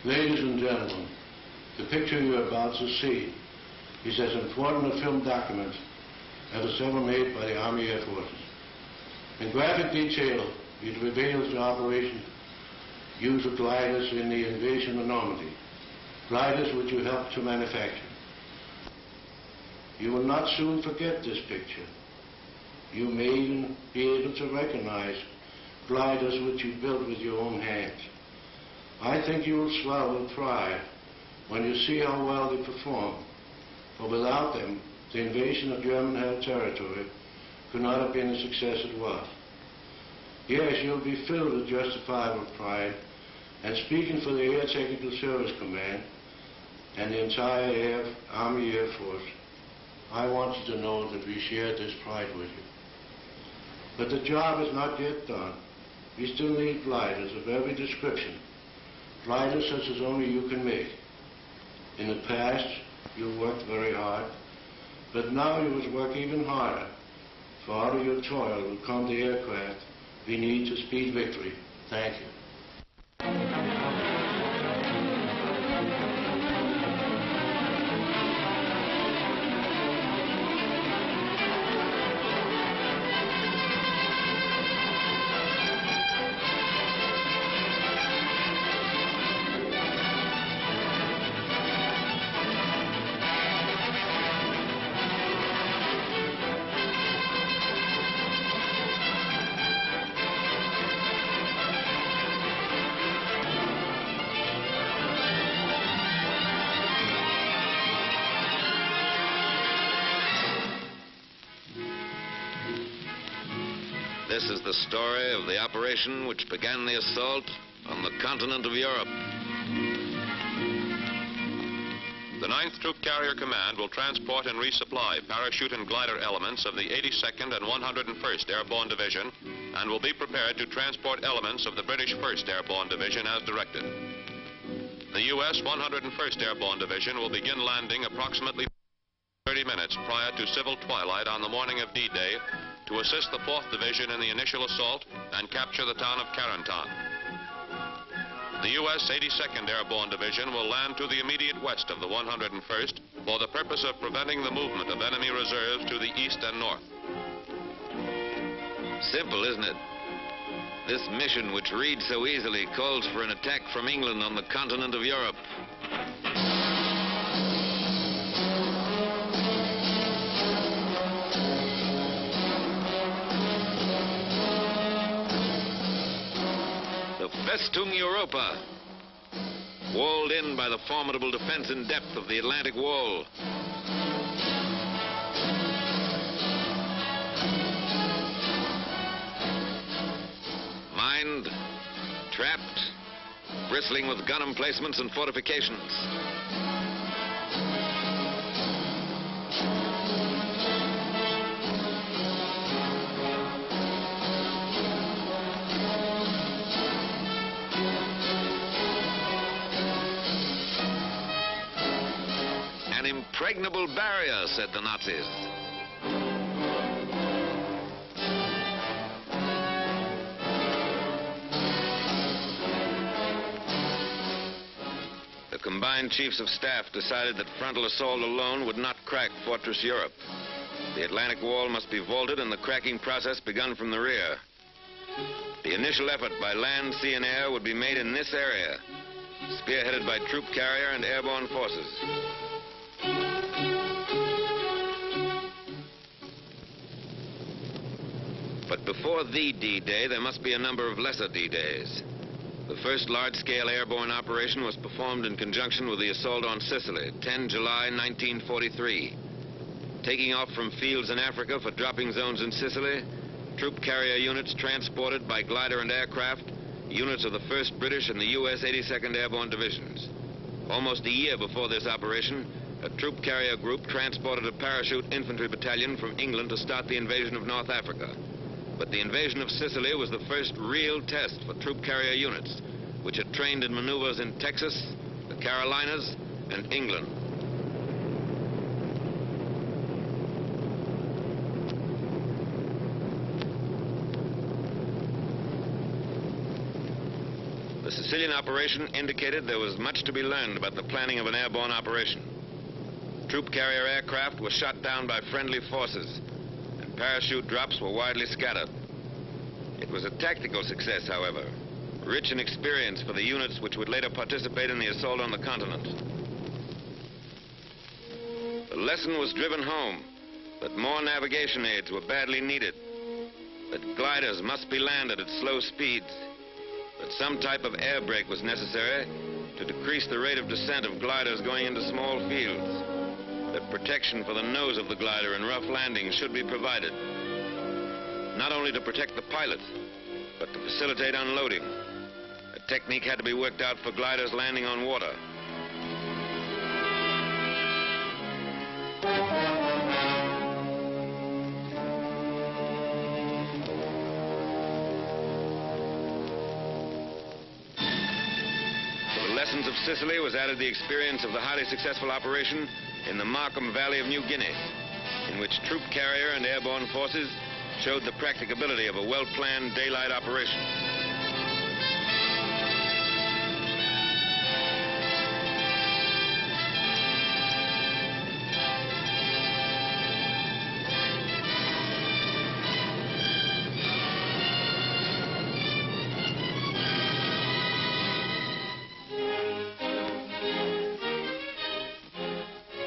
Ladies and gentlemen, the picture you are about to see is as important a film document as was ever made by the Army Air Forces. In graphic detail, it reveals the operation use of gliders in the invasion of Normandy, gliders which you helped to manufacture. You will not soon forget this picture. You may even be able to recognize gliders which you built with your own hands. I think you will swell with pride when you see how well they perform, for without them, the invasion of German-held territory could not have been the success it was. Yes, you'll be filled with justifiable pride, and speaking for the Air Technical Service Command and the entire Army Air Force, I want you to know that we share this pride with you. But the job is not yet done. We still need gliders of every description, gliders such as only you can make. In the past, you worked very hard, but now you must work even harder, for out of your toil will come the aircraft we need to speed victory. Thank you. This is the story of the operation which began the assault on the continent of Europe. The 9th Troop Carrier Command will transport and resupply parachute and glider elements of the 82nd and 101st Airborne Division and will be prepared to transport elements of the British 1st Airborne Division as directed. The U.S. 101st Airborne Division will begin landing approximately 30 minutes prior to civil twilight on the morning of D-Day to assist the 4th Division in the initial assault and capture the town of Carentan. The U.S. 82nd Airborne Division will land to the immediate west of the 101st for the purpose of preventing the movement of enemy reserves to the east and north. Simple, isn't it? This mission, which reads so easily, calls for an attack from England on the continent of Europe. The Festung Europa, walled in by the formidable defense in depth of the Atlantic Wall. Mined, trapped, bristling with gun emplacements and fortifications. An impregnable barrier, said the Nazis. The combined chiefs of staff decided that frontal assault alone would not crack Fortress Europe. The Atlantic Wall must be vaulted and the cracking process begun from the rear. The initial effort by land, sea, and air would be made in this area, spearheaded by troop carrier and airborne forces. But before the D-Day, there must be a number of lesser D-Days. The first large-scale airborne operation was performed in conjunction with the assault on Sicily, 10 July 1943. Taking off from fields in Africa for dropping zones in Sicily, troop carrier units transported by glider and aircraft, units of the 1st British and the U.S. 82nd Airborne Divisions. Almost a year before this operation, a troop carrier group transported a parachute infantry battalion from England to start the invasion of North Africa. But the invasion of Sicily was the first real test for troop carrier units, which had trained in maneuvers in Texas, the Carolinas, and England. The Sicilian operation indicated there was much to be learned about the planning of an airborne operation. Troop carrier aircraft were shot down by friendly forces, and parachute drops were widely scattered. It was a tactical success, however, rich in experience for the units which would later participate in the assault on the continent. The lesson was driven home that more navigation aids were badly needed, that gliders must be landed at slow speeds, that some type of air brake was necessary to decrease the rate of descent of gliders going into small fields, that protection for the nose of the glider in rough landings should be provided, not only to protect the pilot, but to facilitate unloading. A technique had to be worked out for gliders landing on water. To the lessons of Sicily was added the experience of the highly successful operation in the Markham Valley of New Guinea, in which troop carrier and airborne forces showed the practicability of a well-planned daylight operation.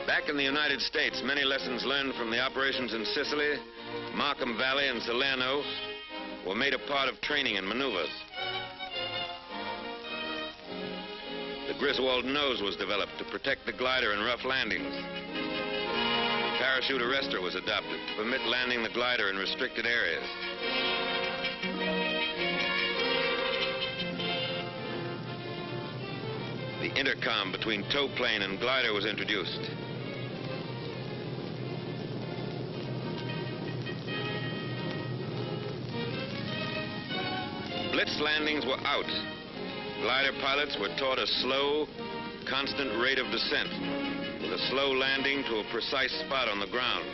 Back in the United States, many lessons learned from the operations in Sicily, Markham Valley, and Salerno were made a part of training and maneuvers. The Griswold nose was developed to protect the glider in rough landings. The parachute arrestor was adopted to permit landing the glider in restricted areas. The intercom between tow plane and glider was introduced. Blitz landings were out. Glider pilots were taught a slow, constant rate of descent, with a slow landing to a precise spot on the ground.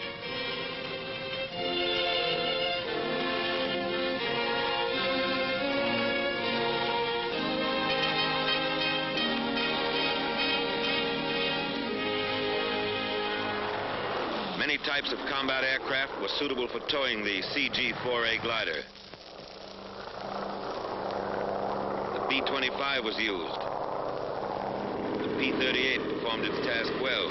Many types of combat aircraft were suitable for towing the CG-4A glider. The B-25 was used. The P-38 performed its task well.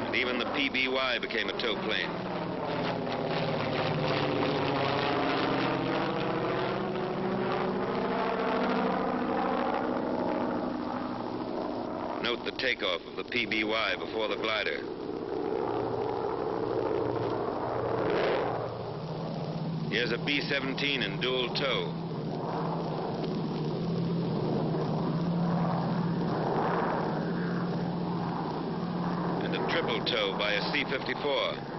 And even the PBY became a tow plane. Note the takeoff of the PBY before the glider. Here's a B-17 in dual tow. And a triple tow by a C-54.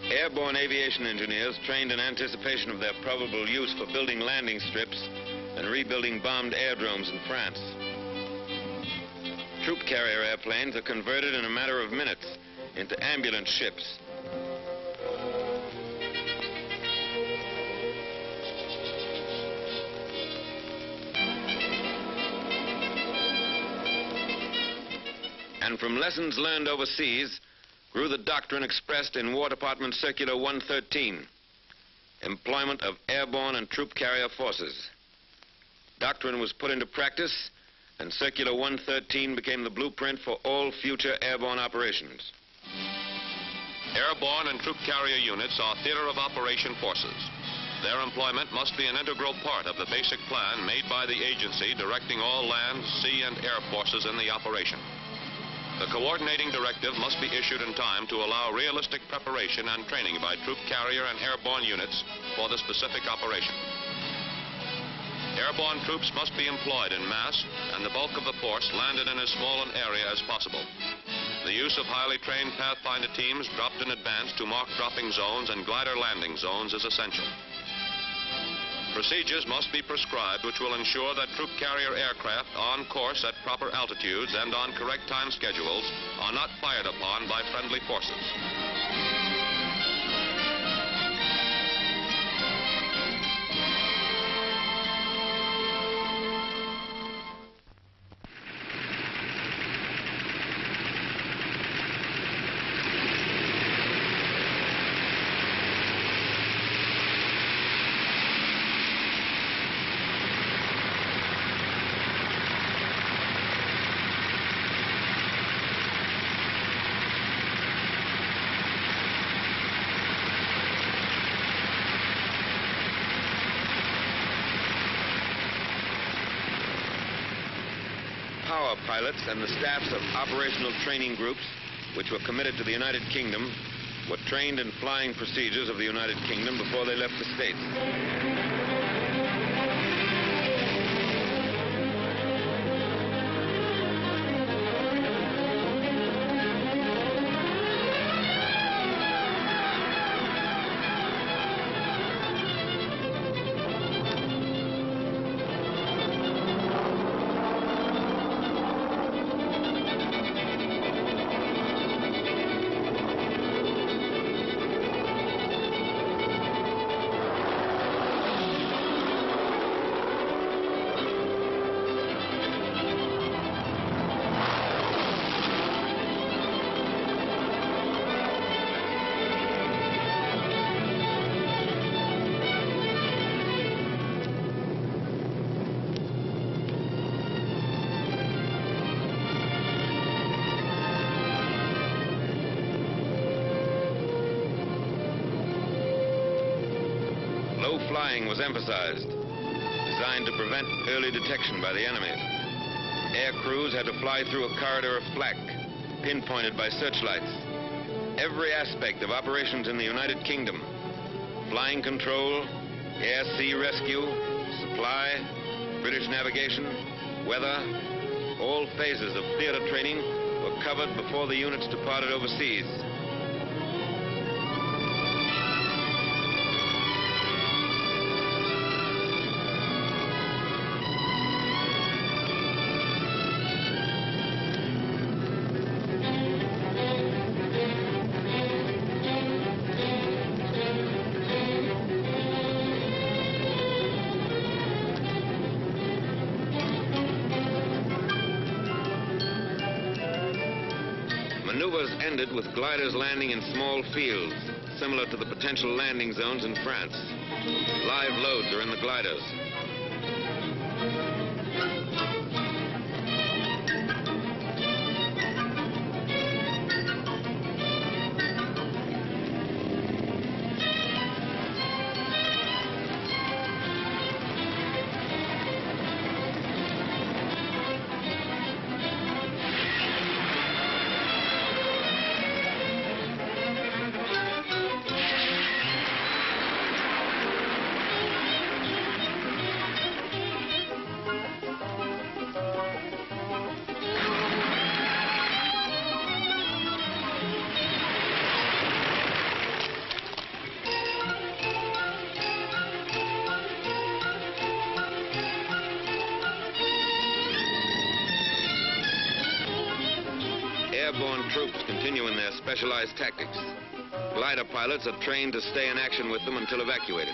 Airborne aviation engineers trained in anticipation of their probable use for building landing strips and rebuilding bombed aerodromes in France. Troop carrier airplanes are converted in a matter of minutes into ambulance ships. And from lessons learned overseas grew the doctrine expressed in War Department Circular 113, employment of airborne and troop carrier forces. Doctrine was put into practice, and Circular 113 became the blueprint for all future airborne operations. Airborne and troop carrier units are theater of operation forces. Their employment must be an integral part of the basic plan made by the agency directing all land, sea, and air forces in the operation. The coordinating directive must be issued in time to allow realistic preparation and training by troop carrier and airborne units for the specific operation. Airborne troops must be employed in mass, and the bulk of the force landed in as small an area as possible. The use of highly trained pathfinder teams dropped in advance to mark dropping zones and glider landing zones is essential. Procedures must be prescribed which will ensure that troop carrier aircraft on course at proper altitudes and on correct time schedules are not fired upon by friendly forces. Power pilots and the staffs of operational training groups, which were committed to the United Kingdom, were trained in flying procedures of the United Kingdom before they left the States. Low flying was emphasized, designed to prevent early detection by the enemy. Air crews had to fly through a corridor of flak, pinpointed by searchlights. Every aspect of operations in the United Kingdom, flying control, air-sea rescue, supply, British navigation, weather, all phases of theater training were covered before the units departed overseas. Maneuvers ended with gliders landing in small fields, similar to the potential landing zones in France. Live loads are in the gliders. Airborne troops continue in their specialized tactics. Glider pilots are trained to stay in action with them until evacuated.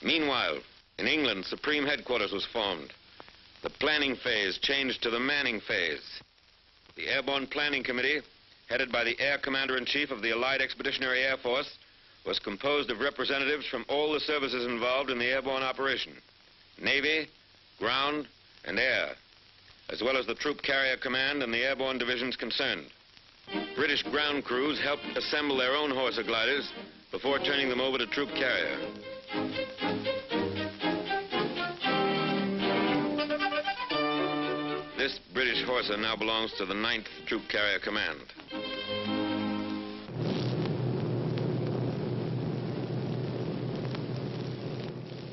Meanwhile, in England, Supreme Headquarters was formed. The planning phase changed to the manning phase. The Airborne Planning Committee, headed by the Air Commander-in-Chief of the Allied Expeditionary Air Force, was composed of representatives from all the services involved in the airborne operation, Navy, ground, and air, as well as the Troop Carrier Command and the airborne divisions concerned. British ground crews helped assemble their own Horsa gliders before turning them over to Troop Carrier. This British Horsa now belongs to the 9th Troop Carrier Command.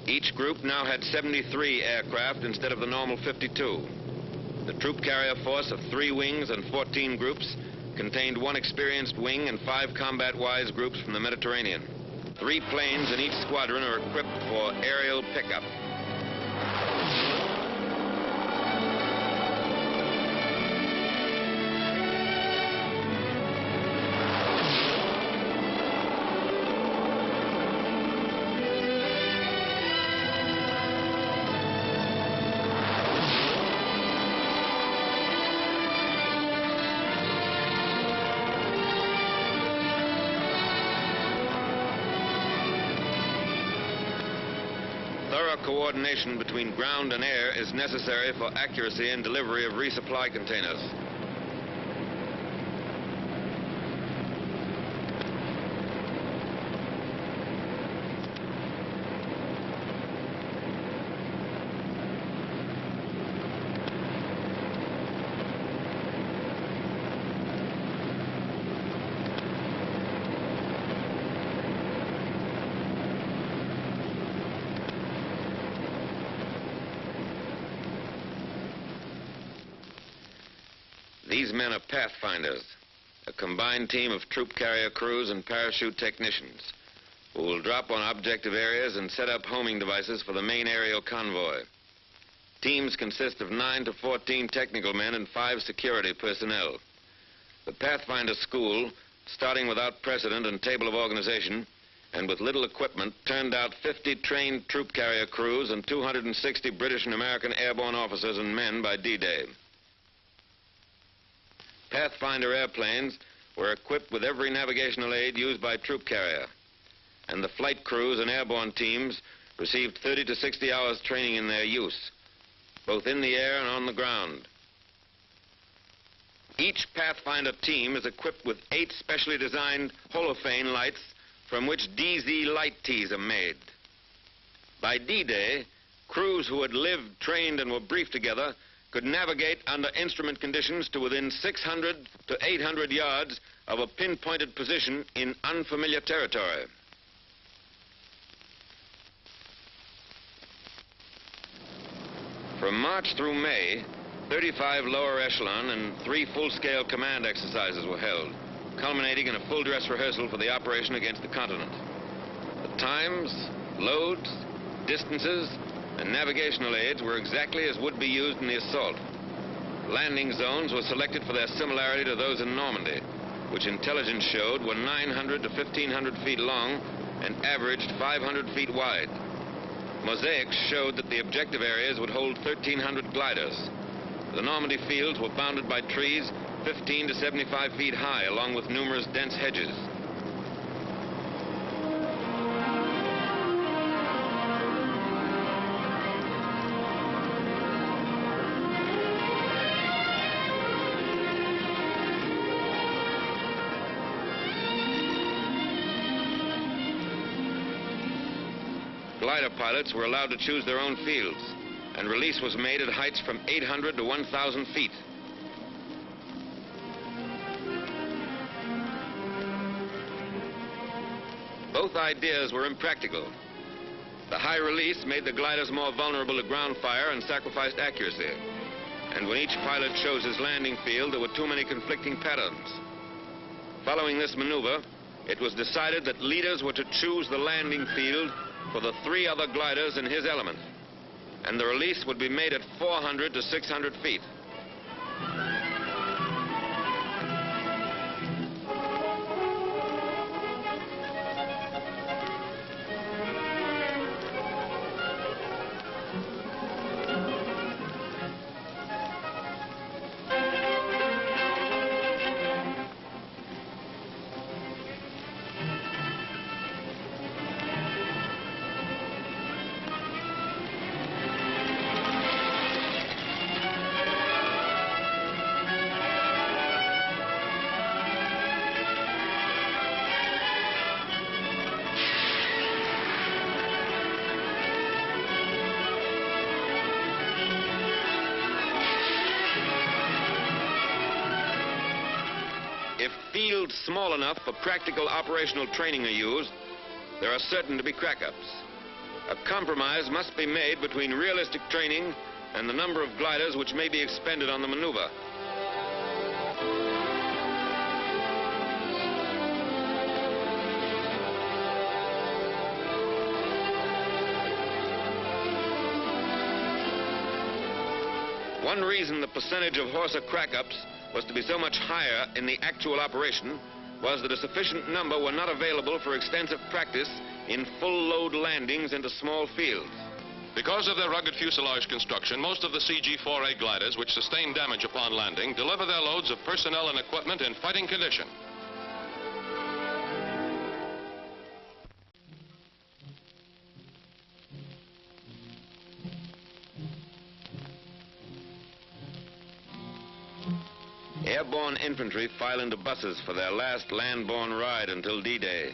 Each group now had 73 aircraft instead of the normal 52. The troop carrier force of 3 wings and 14 groups contained 1 experienced wing and 5 combat-wise groups from the Mediterranean. 3 planes in each squadron are equipped for aerial pickup. Coordination between ground and air is necessary for accuracy in delivery of resupply containers. These men are pathfinders, a combined team of troop carrier crews and parachute technicians who will drop on objective areas and set up homing devices for the main aerial convoy. Teams consist of 9 to 14 technical men and 5 security personnel. The Pathfinder School, starting without precedent and table of organization, and with little equipment, turned out 50 trained troop carrier crews and 260 British and American airborne officers and men by D-Day. Pathfinder airplanes were equipped with every navigational aid used by troop carrier, and the flight crews and airborne teams received 30 to 60 hours training in their use, both in the air and on the ground. Each Pathfinder team is equipped with 8 specially designed holophane lights from which DZ light tees are made. By D-Day, crews who had lived, trained, and were briefed together could navigate under instrument conditions to within 600 to 800 yards of a pinpointed position in unfamiliar territory. From March through May, 35 lower echelon and 3 full-scale command exercises were held, culminating in a full dress rehearsal for the operation against the continent. The times, loads, distances, and navigational aids were exactly as would be used in the assault. Landing zones were selected for their similarity to those in Normandy, which intelligence showed were 900 to 1,500 feet long and averaged 500 feet wide. Mosaics showed that the objective areas would hold 1,300 gliders. The Normandy fields were bounded by trees 15 to 75 feet high, along with numerous dense hedges. Glider pilots were allowed to choose their own fields, and release was made at heights from 800 to 1,000 feet. Both ideas were impractical. The high release made the gliders more vulnerable to ground fire and sacrificed accuracy. And when each pilot chose his landing field, there were too many conflicting patterns. Following this maneuver, it was decided that leaders were to choose the landing field for the 3 other gliders in his element, and the release would be made at 400 to 600 feet. fields small enough for practical operational training are used, there are certain to be crack-ups. A compromise must be made between realistic training and the number of gliders which may be expended on the maneuver. One reason the percentage of Horsa crack-ups was to be so much higher in the actual operation was that a sufficient number were not available for extensive practice in full-load landings into small fields. Because of their rugged fuselage construction, most of the CG-4A gliders which sustain damage upon landing deliver their loads of personnel and equipment in fighting condition. Airborne infantry file into buses for their last land-borne ride until D-Day.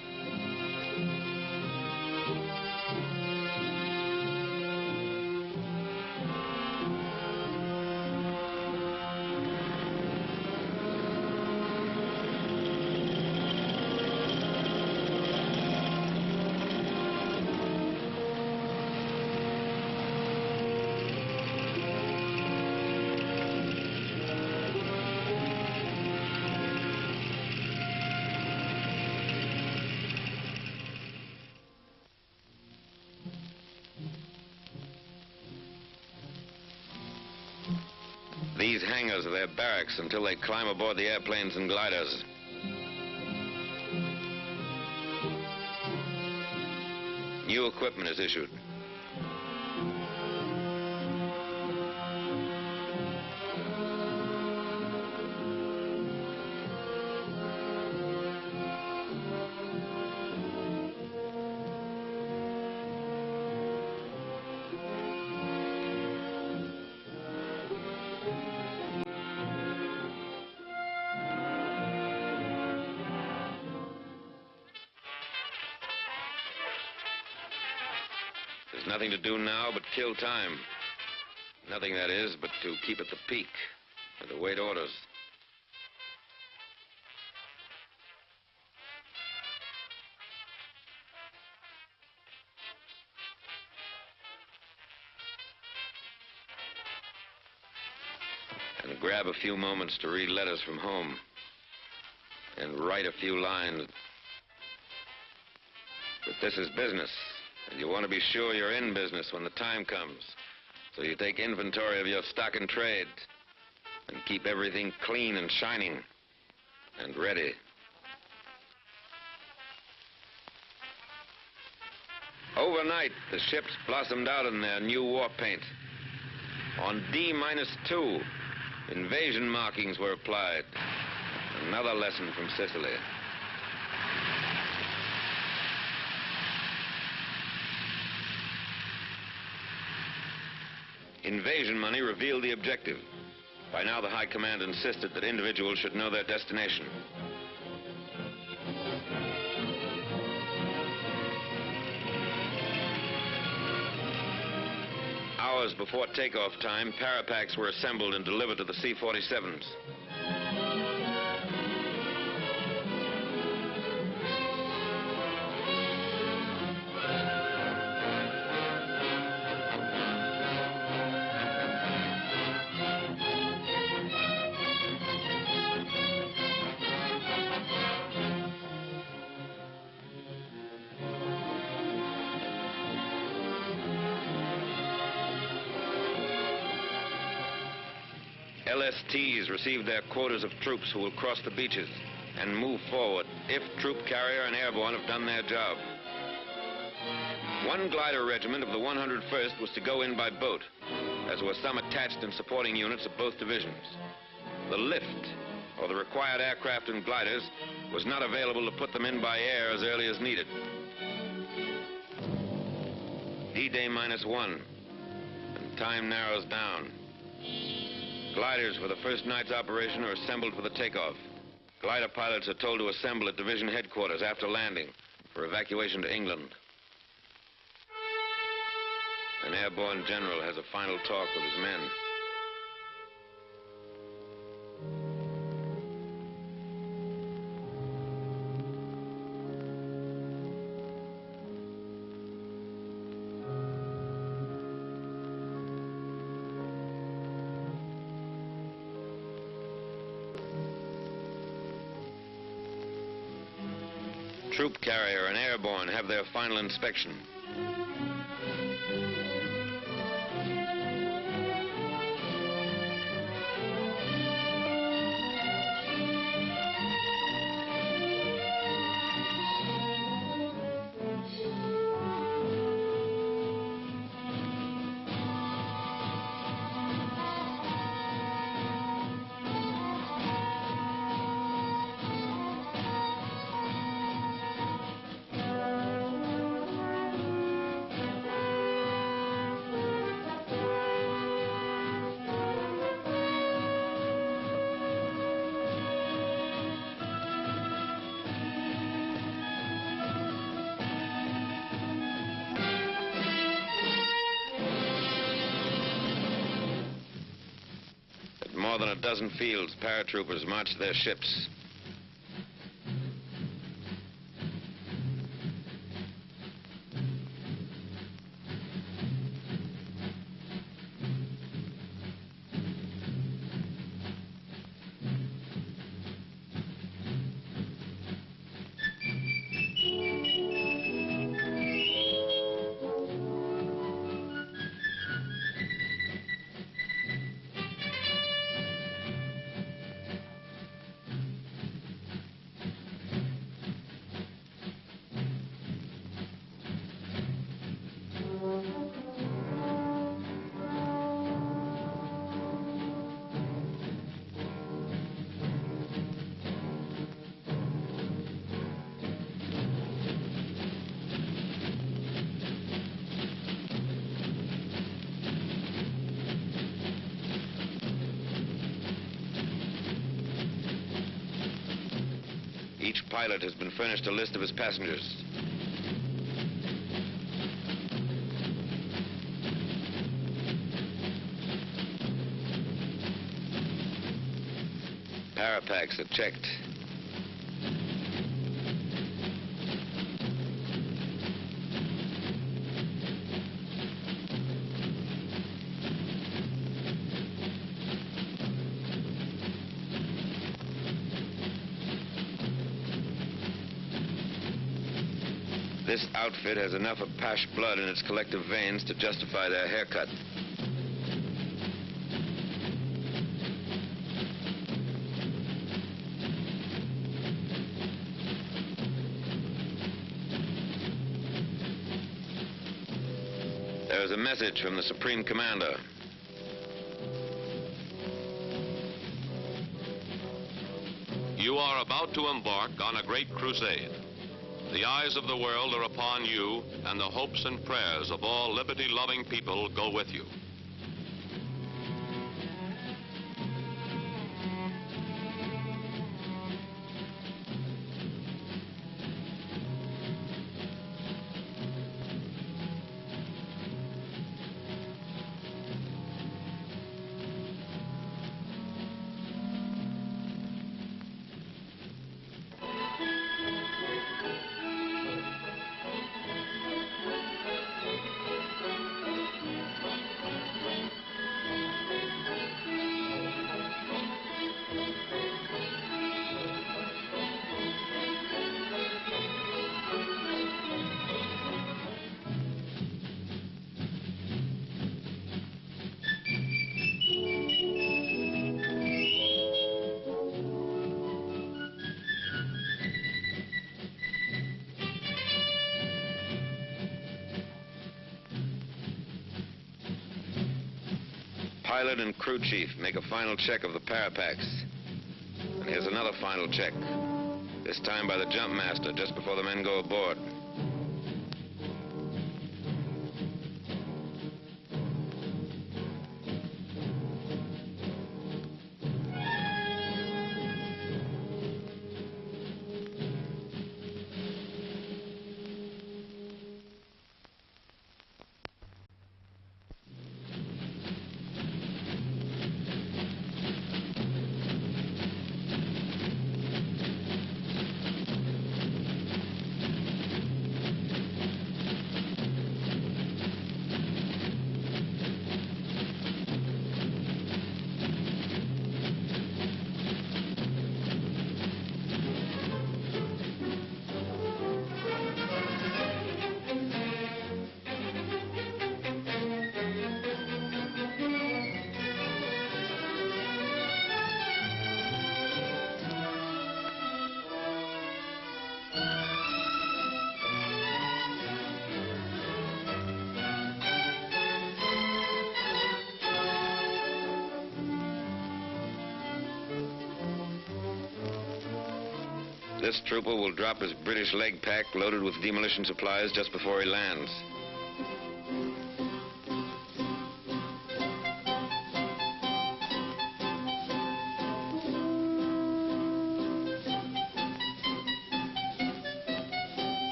These hangars are their barracks until they climb aboard the airplanes and gliders. New equipment is issued. There's nothing to do now but kill time. Nothing, that is, but to keep at the peak and to wait orders. And grab a few moments to read letters from home and write a few lines. But this is business. And you want to be sure you're in business when the time comes. So you take inventory of your stock and trade and keep everything clean and shining and ready. Overnight, the ships blossomed out in their new war paint. On D-2, invasion markings were applied. Another lesson from Sicily. Invasion money revealed the objective. By now, the High Command insisted that individuals should know their destination. Hours before takeoff time, parapacks were assembled and delivered to the C-47s. LSTs receive their quotas of troops who will cross the beaches and move forward if troop carrier and airborne have done their job. One glider regiment of the 101st was to go in by boat, as were some attached and supporting units of both divisions. The lift, or the required aircraft and gliders, was not available to put them in by air as early as needed. D-Day -1, and time narrows down. Gliders for the first night's operation are assembled for the takeoff. Glider pilots are told to assemble at division headquarters after landing for evacuation to England. An airborne general has a final talk with his men. Troop carrier and airborne have their final inspection. More than a dozen fields, paratroopers march their ships. Each pilot has been furnished a list of his passengers. Parapacks are checked. This outfit has enough Apache blood in its collective veins to justify their haircut. There is a message from the Supreme Commander. You are about to embark on a great crusade. The eyes of the world are upon you, and the hopes and prayers of all liberty-loving people go with you. Pilot and crew chief make a final check of the parapacks. And here's another final check, this time by the jump master just before the men go aboard. This trooper will drop his British leg pack loaded with demolition supplies just before he lands.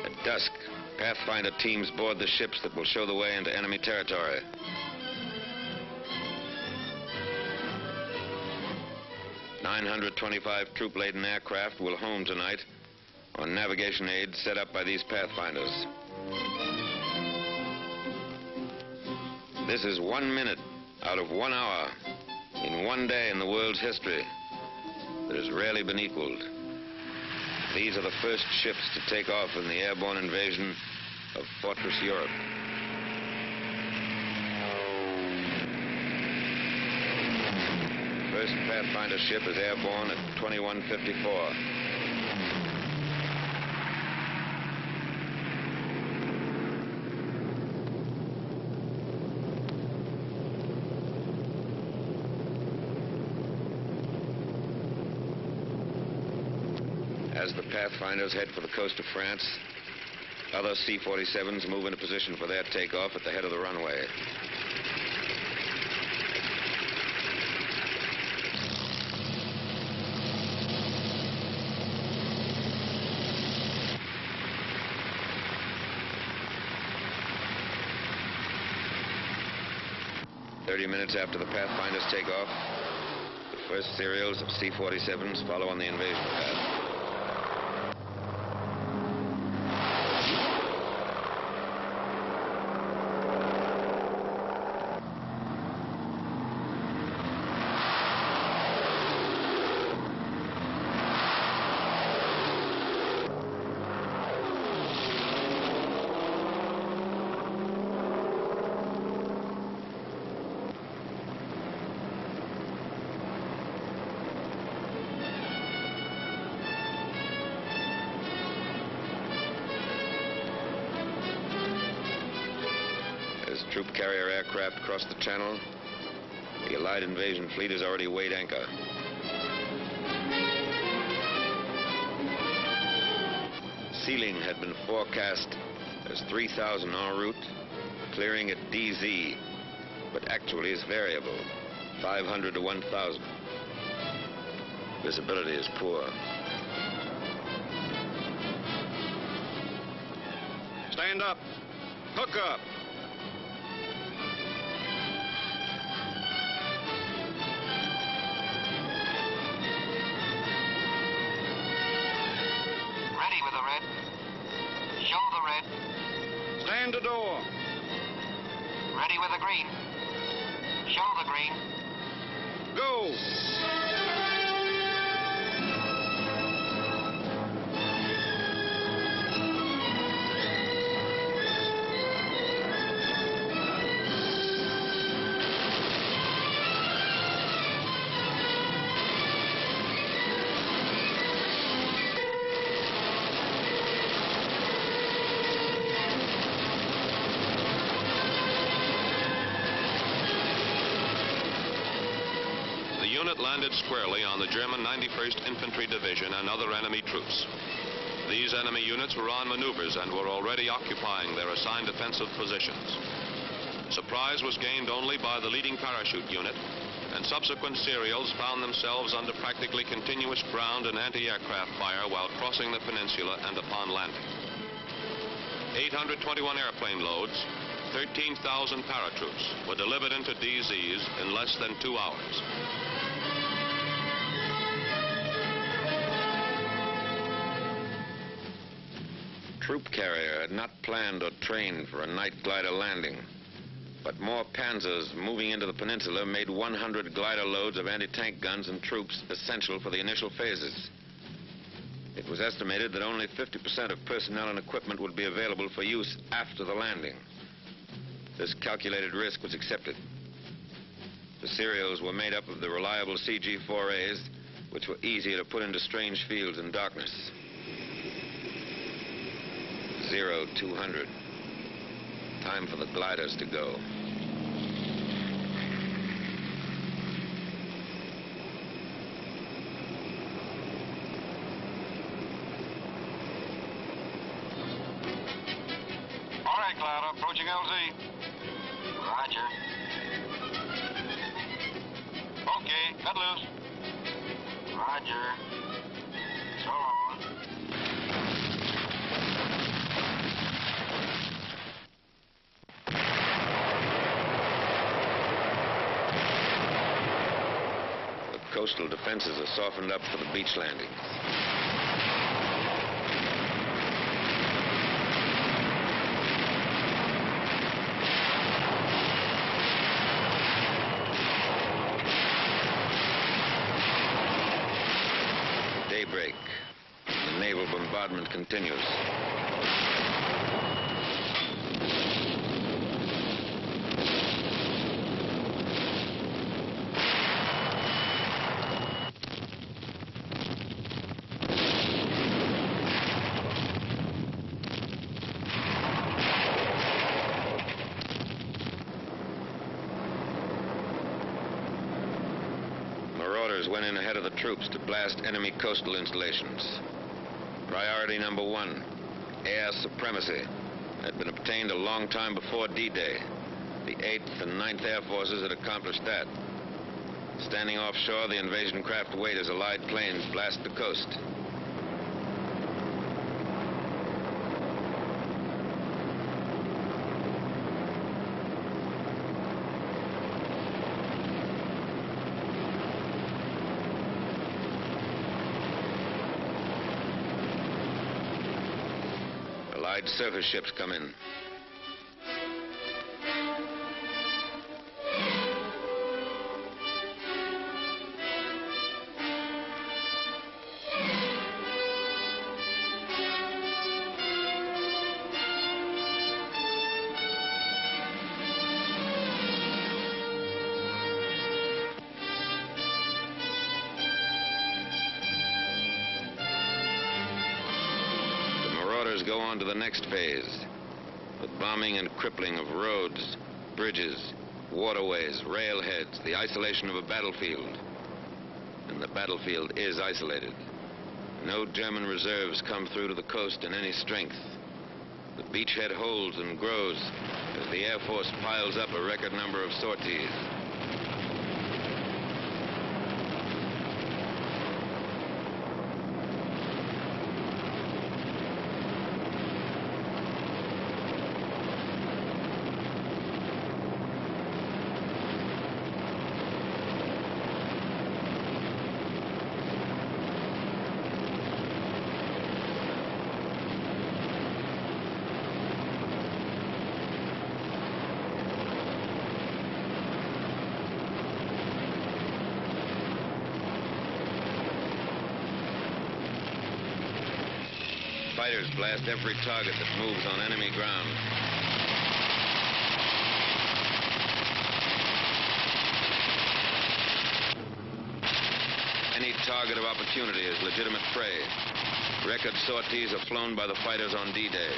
At dusk, Pathfinder teams board the ships that will show the way into enemy territory. "925 troop-laden aircraft will home tonight on navigation aids set up by these Pathfinders. This is 1 minute out of 1 hour in one day in the world's history that has rarely been equaled. These are the first ships to take off in the airborne invasion of Fortress Europe. First Pathfinder ship is airborne at 21:54. As the Pathfinders head for the coast of France, other C-47s move into position for their takeoff at the head of the runway. Minutes after the Pathfinders take off, the first serials of C-47s follow on the invasion path. As troop carrier aircraft cross the channel, the Allied invasion fleet has already weighed anchor. Sealing had been forecast as 3,000 en route, clearing at DZ, but actually is variable, 500 to 1,000. Visibility is poor. Stand up. Hook up. Ready with the red. Show the red. Stand to door. Ready with the green. Show the green. Go. The unit landed squarely on the German 91st Infantry Division and other enemy troops. These enemy units were on maneuvers and were already occupying their assigned defensive positions. Surprise was gained only by the leading parachute unit, and subsequent serials found themselves under practically continuous ground and anti-aircraft fire while crossing the peninsula and upon landing. 821 airplane loads, 13,000 paratroops were delivered into DZs in less than 2 hours. Troop carrier had not planned or trained for a night glider landing, but more panzers moving into the peninsula made 100 glider loads of anti-tank guns and troops essential for the initial phases. It was estimated that only 50% of personnel and equipment would be available for use after the landing. This calculated risk was accepted. The serials were made up of the reliable CG-4As, which were easier to put into strange fields in darkness. 0200. Time for the gliders to go. right, Cloud. Approaching LZ. Roger. Okay, cut loose. Roger. So long. The coastal defenses are softened up for the beach landings. Daybreak. The naval bombardment continues. Marauders went in ahead of the troops to blast enemy coastal installations. Priority number 1, air supremacy, had been obtained a long time before D-Day. The 8th and 9th Air Forces had accomplished that. Standing offshore, the invasion craft wait as Allied planes blast the coast. Allied surface ships come in. Go on to the next phase, the bombing and crippling of roads, bridges, waterways, railheads, the isolation of a battlefield. And the battlefield is isolated. No German reserves come through to the coast in any strength. The beachhead holds and grows as the Air Force piles up a record number of sorties. Fighters blast every target that moves on enemy ground. Any target of opportunity is legitimate prey. Record sorties are flown by the fighters on D-Day.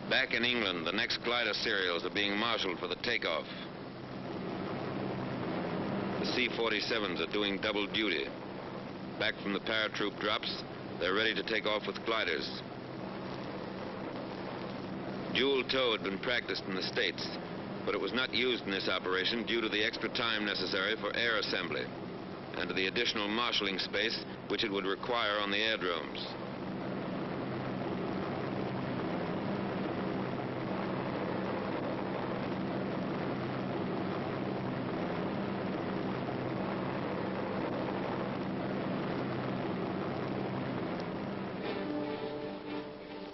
Back in England, the next glider serials are being marshaled for the takeoff. The C-47s are doing double duty. Back from the paratroop drops, They're ready to take off with gliders. Dual tow had been practiced in the States, but it was not used in this operation due to the extra time necessary for air assembly and to the additional marshalling space which it would require on the aerodromes.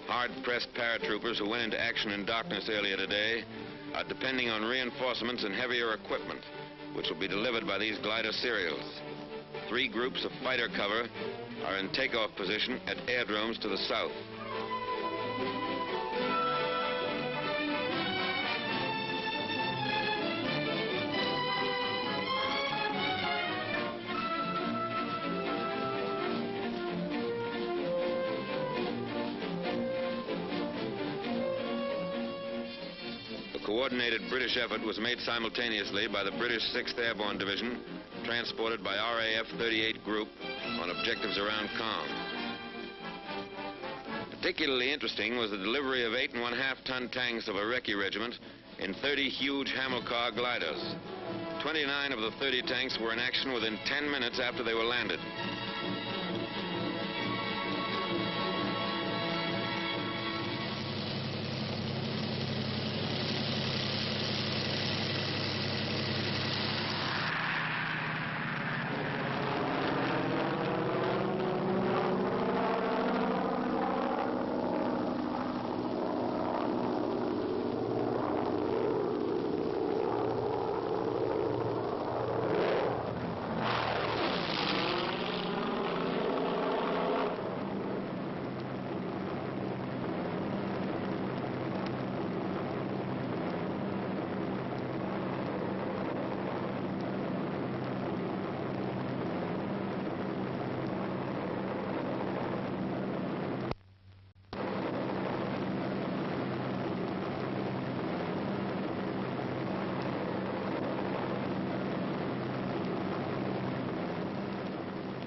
Hard-pressed paratroopers who went into action in darkness earlier today are depending on reinforcements and heavier equipment, which will be delivered by these glider serials. 3 groups of fighter cover are in takeoff position at aerodromes to the south. The coordinated British effort was made simultaneously by the British 6th Airborne Division, transported by RAF 38 Group on objectives around Caen. Particularly interesting was the delivery of 8.5-ton tanks of a Recce regiment in 30 huge Hamilcar gliders. 29 of the 30 tanks were in action within 10 minutes after they were landed.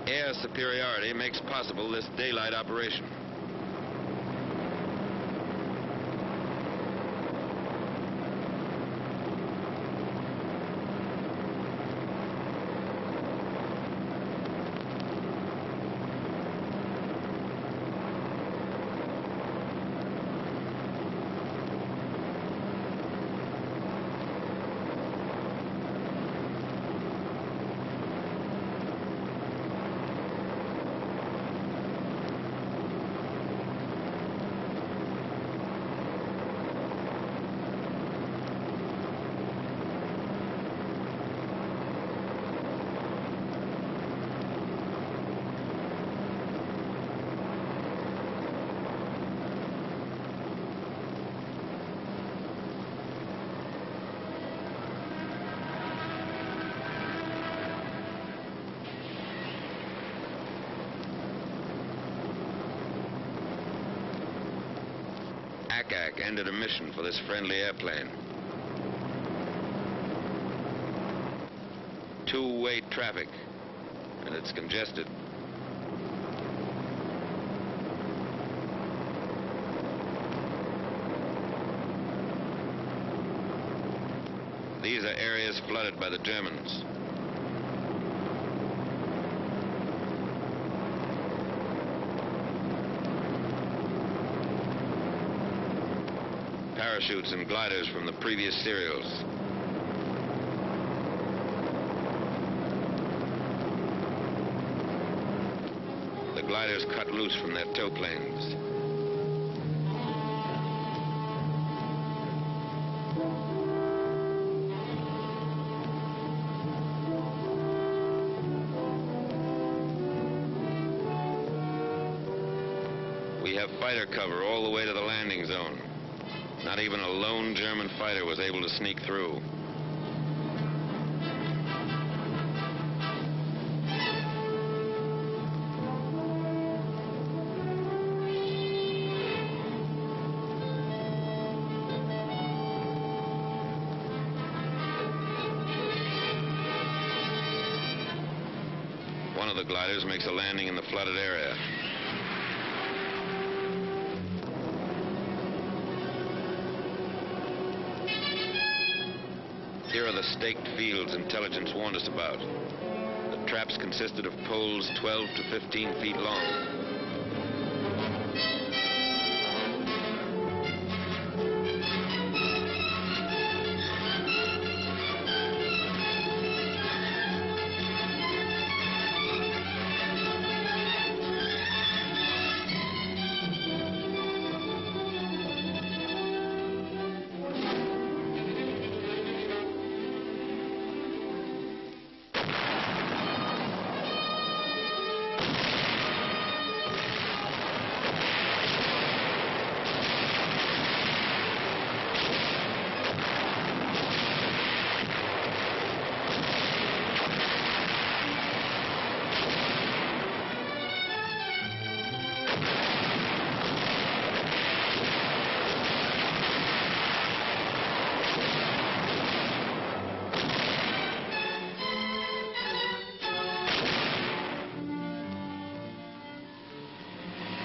Air superiority makes possible this daylight operation. ACAC ended a mission for this friendly airplane. Two-way traffic, and it's congested. These are areas flooded by the Germans. Parachutes and gliders from the previous serials. The gliders cut loose from their tow planes. We have fighter cover all the way to the landing zone. Not even a lone German fighter was able to sneak through. One of the gliders makes a landing in the flooded area. Here are the staked fields intelligence warned us about. The traps consisted of poles 12 to 15 feet long.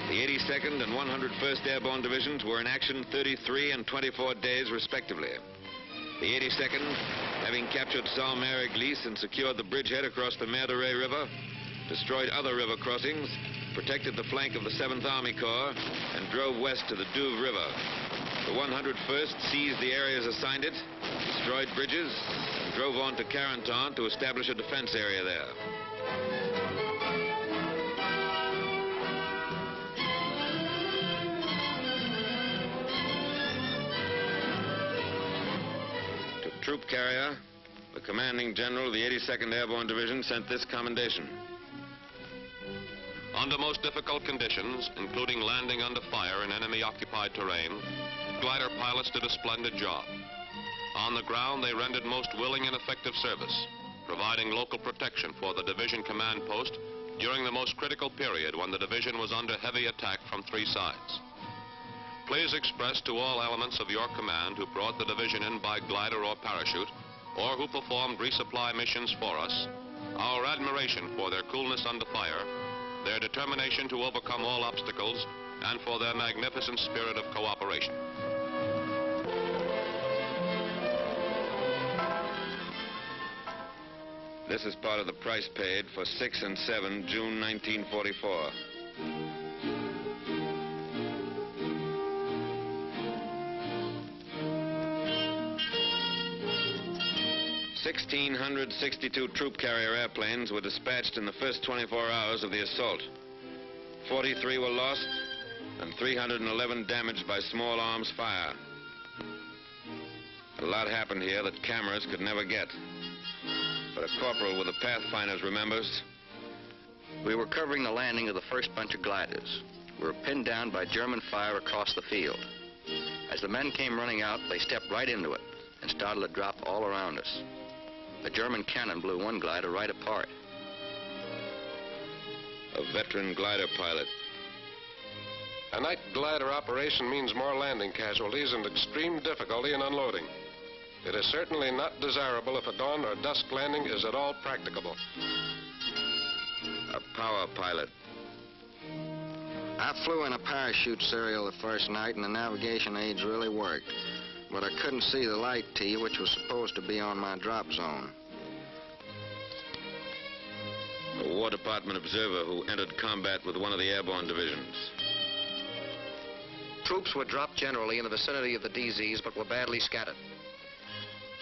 The 82nd and 101st Airborne Divisions were in action 33 and 24 days, respectively. The 82nd, having captured Sault-Mère-Église and secured the bridgehead across the Mer de Ré River, destroyed other river crossings, protected the flank of the 7th Army Corps, and drove west to the Douve River. The 101st seized the areas assigned it, destroyed bridges, and drove on to Carentan to establish a defense area there. Troop carrier, the commanding general of the 82nd Airborne Division sent this commendation. Under most difficult conditions, including landing under fire in enemy-occupied terrain, glider pilots did a splendid job. On the ground, they rendered most willing and effective service, providing local protection for the division command post during the most critical period when the division was under heavy attack from three sides. Please express to all elements of your command who brought the division in by glider or parachute, or who performed resupply missions for us, our admiration for their coolness under fire, their determination to overcome all obstacles, and for their magnificent spirit of cooperation. This is part of the price paid for 6 and 7 June 1944. (1,662 troop carrier airplanes were dispatched in the first 24 hours of the assault. 43 were lost and 311 damaged by small arms fire. A lot happened here that cameras could never get. But a corporal with the Pathfinders remembers. We were covering the landing of the first bunch of gliders. We were pinned down by German fire across the field. As the men came running out, they stepped right into it and started to drop all around us. The German cannon blew one glider right apart. A veteran glider pilot. A night glider operation means more landing casualties and extreme difficulty in unloading. It is certainly not desirable if a dawn or dusk landing is at all practicable. A power pilot. I flew in a parachute serial the first night, and the navigation aids really worked. But I couldn't see the light T, which was supposed to be on my drop zone. A War Department observer who entered combat with one of the airborne divisions. Troops were dropped generally in the vicinity of the DZs, but were badly scattered.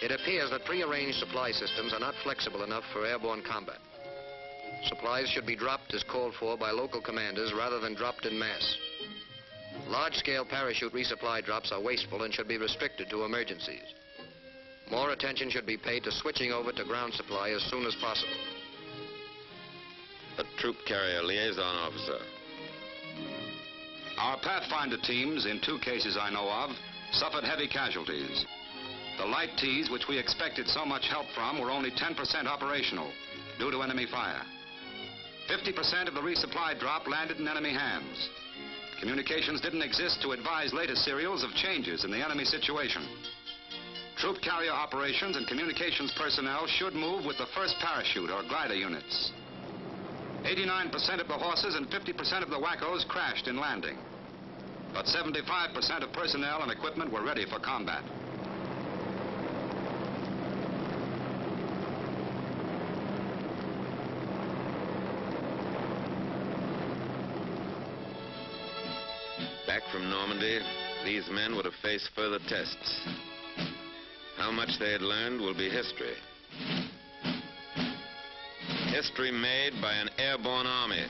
It appears that prearranged supply systems are not flexible enough for airborne combat. Supplies should be dropped as called for by local commanders rather than dropped en masse. Large-scale parachute resupply drops are wasteful and should be restricted to emergencies. More attention should be paid to switching over to ground supply as soon as possible. A troop carrier liaison officer. Our Pathfinder teams, in 2 cases I know of, suffered heavy casualties. The light Ts, which we expected so much help from, were only 10% operational due to enemy fire. 50% of the resupply drop landed in enemy hands. Communications didn't exist to advise later serials of changes in the enemy situation. Troop carrier operations and communications personnel should move with the first parachute or glider units. 89% of the horses and 50% of the wackos crashed in landing. But 75% of personnel and equipment were ready for combat. Back from Normandy, these men would have faced further tests. How much they had learned will be history. History made by an airborne army.